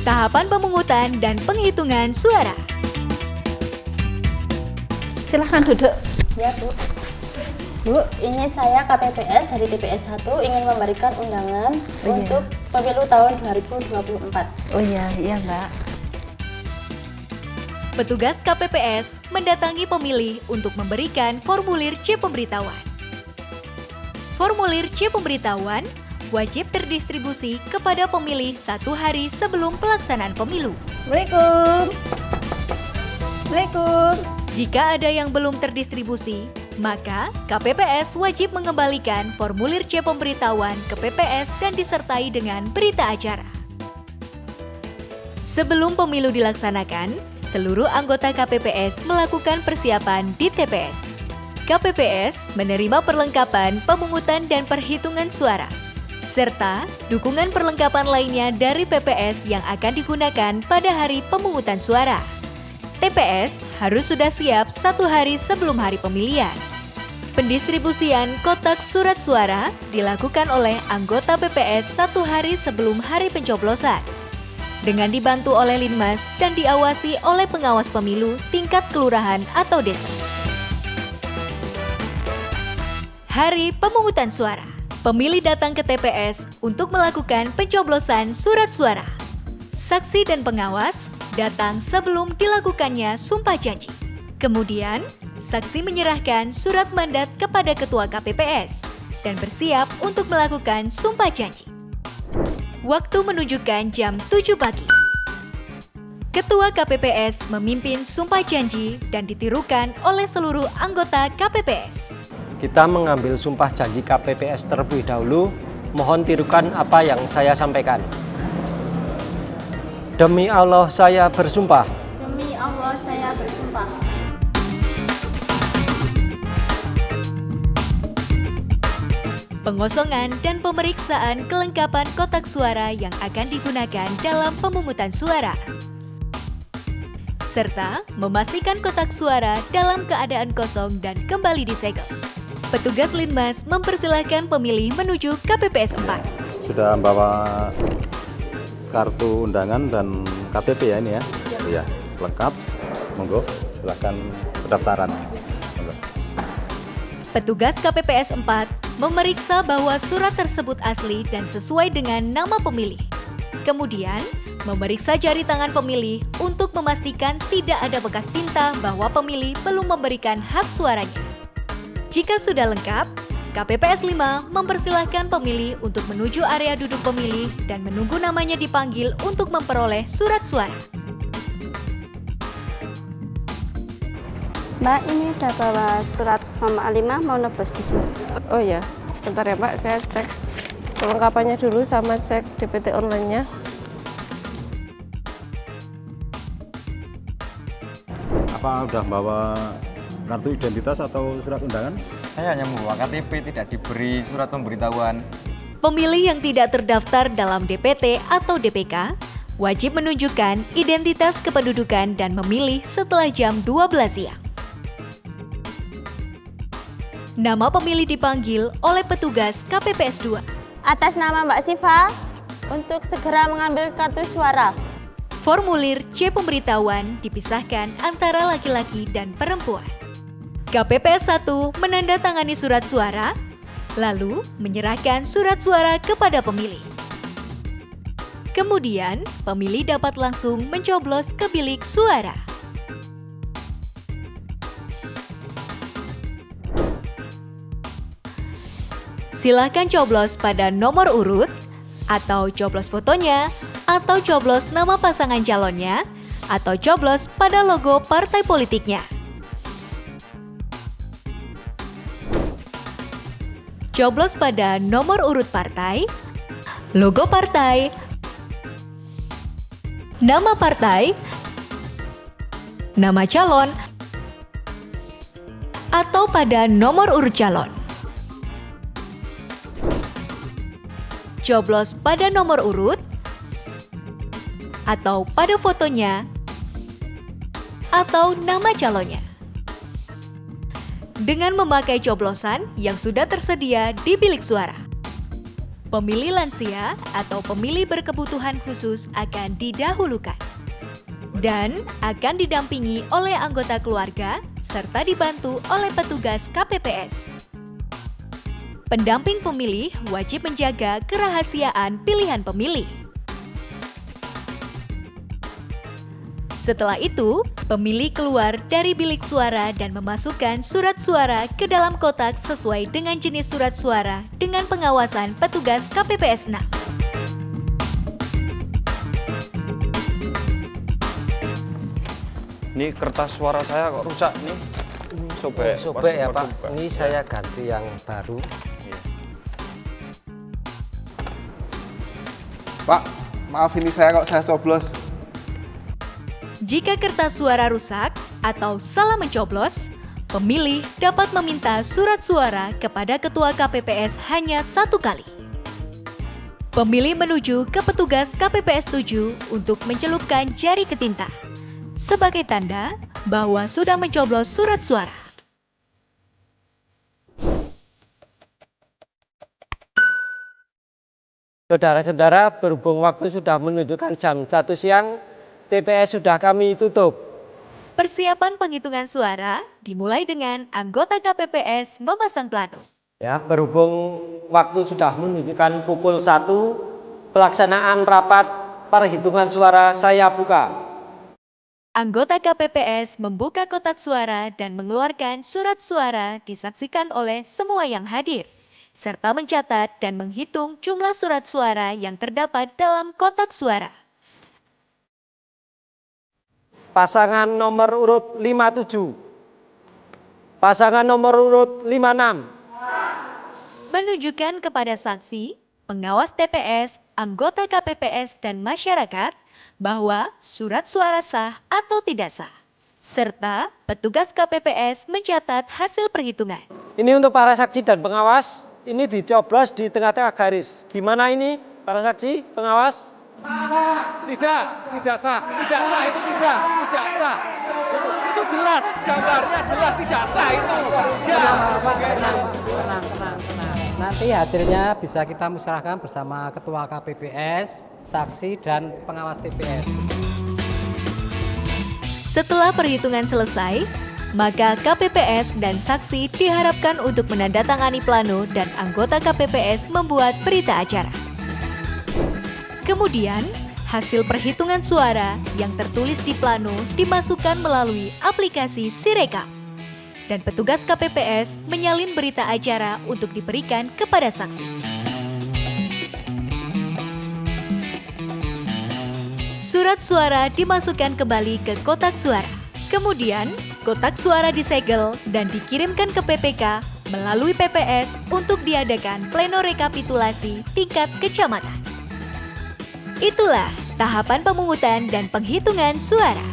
Tahapan pemungutan dan penghitungan suara. Silahkan duduk. Ya, Bu. Bu, ini saya KPPS dari TPS 1 ingin memberikan undangan untuk pemilu tahun 2024. Oh iya Mbak. Petugas KPPS mendatangi pemilih untuk memberikan formulir C pemberitahuan. Formulir C pemberitahuan wajib terdistribusi kepada pemilih 1 hari sebelum pelaksanaan pemilu. Assalamualaikum. Jika ada yang belum terdistribusi, maka KPPS wajib mengembalikan formulir C pemberitahuan ke PPS dan disertai dengan berita acara. Sebelum pemilu dilaksanakan, seluruh anggota KPPS melakukan persiapan di TPS. KPPS menerima perlengkapan pemungutan dan perhitungan suara, serta dukungan perlengkapan lainnya dari PPS yang akan digunakan pada hari pemungutan suara. TPS harus sudah siap 1 hari sebelum hari pemilihan. Pendistribusian kotak surat suara dilakukan oleh anggota PPS 1 hari sebelum hari pencoblosan, dengan dibantu oleh Linmas dan diawasi oleh pengawas pemilu tingkat kelurahan atau desa. Hari pemungutan suara. Pemilih datang ke TPS untuk melakukan pencoblosan surat suara. Saksi dan pengawas datang sebelum dilakukannya sumpah janji. Kemudian, saksi menyerahkan surat mandat kepada Ketua KPPS dan bersiap untuk melakukan sumpah janji. Waktu menunjukkan jam 7 pagi. Ketua KPPS memimpin sumpah janji dan ditirukan oleh seluruh anggota KPPS. Kita mengambil sumpah janji KPPS terlebih dahulu. Mohon tirukan apa yang saya sampaikan. Demi Allah saya bersumpah. Demi Allah saya bersumpah. Pengosongan dan pemeriksaan kelengkapan kotak suara yang akan digunakan dalam pemungutan suara, serta memastikan kotak suara dalam keadaan kosong dan kembali disegel. Petugas Linmas mempersilahkan pemilih menuju KPPS 4. Sudah membawa kartu undangan dan KTP ya ini ya? Iya, lengkap. Monggo, silakan pendaftaran. Monggo. Petugas KPPS 4 memeriksa bahwa surat tersebut asli dan sesuai dengan nama pemilih. Kemudian, memeriksa jari tangan pemilih untuk memastikan tidak ada bekas tinta bahwa pemilih belum memberikan hak suaranya. Jika sudah lengkap, KPPS 5 mempersilahkan pemilih untuk menuju area duduk pemilih dan menunggu namanya dipanggil untuk memperoleh surat suara. Mbak, ini udah bawa surat Mama Alimah mau nebus di sini. Oh ya, sebentar ya Mbak, saya cek kelengkapannya dulu sama cek DPT online-nya. Apa udah bawa kartu identitas atau surat undangan? Saya hanya membawa KTP, tidak diberi surat pemberitahuan. Pemilih yang tidak terdaftar dalam DPT atau DPK wajib menunjukkan identitas kependudukan dan memilih setelah jam 12 siang. Nama pemilih dipanggil oleh petugas KPPS 2. Atas nama Mbak Siva, untuk segera mengambil kartu suara. Formulir C pemberitahuan dipisahkan antara laki-laki dan perempuan. KPPS 1 menandatangani surat suara, lalu menyerahkan surat suara kepada pemilih. Kemudian, pemilih dapat langsung mencoblos ke bilik suara. Silakan coblos pada nomor urut, atau coblos fotonya, atau coblos nama pasangan calonnya, atau coblos pada logo partai politiknya. Coblos pada nomor urut partai, logo partai, nama partai, nama calon, atau pada nomor urut calon. Coblos pada nomor urut, atau pada fotonya, atau nama calonnya. Dengan memakai coblosan yang sudah tersedia di bilik suara. Pemilih lansia atau pemilih berkebutuhan khusus akan didahulukan dan akan didampingi oleh anggota keluarga serta dibantu oleh petugas KPPS. Pendamping pemilih wajib menjaga kerahasiaan pilihan pemilih. Setelah itu, pemilih keluar dari bilik suara dan memasukkan surat suara ke dalam kotak sesuai dengan jenis surat suara dengan pengawasan petugas KPPS 6. Ini kertas suara saya kok rusak nih. Sobek ya Pak, ini saya ganti yang baru. Pak, maaf ini saya coblos. Jika kertas suara rusak atau salah mencoblos, pemilih dapat meminta surat suara kepada Ketua KPPS hanya 1 kali. Pemilih menuju ke petugas KPPS 7 untuk mencelupkan jari ke tinta sebagai tanda bahwa sudah mencoblos surat suara. Saudara-saudara, berhubung waktu sudah menunjukkan jam 1 siang, TPS sudah kami tutup. Persiapan penghitungan suara dimulai dengan anggota KPPS memasang plano. Ya, berhubung waktu sudah menunjukkan pukul 1, pelaksanaan rapat perhitungan suara saya buka. Anggota KPPS membuka kotak suara dan mengeluarkan surat suara disaksikan oleh semua yang hadir, serta mencatat dan menghitung jumlah surat suara yang terdapat dalam kotak suara. Pasangan nomor urut 57. Pasangan nomor urut 56. Menunjukkan kepada saksi, pengawas TPS, anggota KPPS, dan masyarakat bahwa surat suara sah atau tidak sah, serta petugas KPPS mencatat hasil perhitungan. Ini untuk para saksi dan pengawas, ini dicoblos di tengah-tengah garis. Gimana ini para saksi, pengawas? Tidak sah, itu tidak sah. Itu jelas, gambarnya jelas tidak sah itu. Tenang. Nanti hasilnya bisa kita musyawarahkan bersama Ketua KPPS, saksi, dan pengawas TPS. Setelah perhitungan selesai, maka KPPS dan saksi diharapkan untuk menandatangani plano dan anggota KPPS membuat berita acara. Kemudian, hasil perhitungan suara yang tertulis di plano dimasukkan melalui aplikasi Sirekap. Dan petugas KPPS menyalin berita acara untuk diberikan kepada saksi. Surat suara dimasukkan kembali ke kotak suara. Kemudian, kotak suara disegel dan dikirimkan ke PPK melalui PPS untuk diadakan pleno rekapitulasi tingkat kecamatan. Itulah tahapan pemungutan dan penghitungan suara.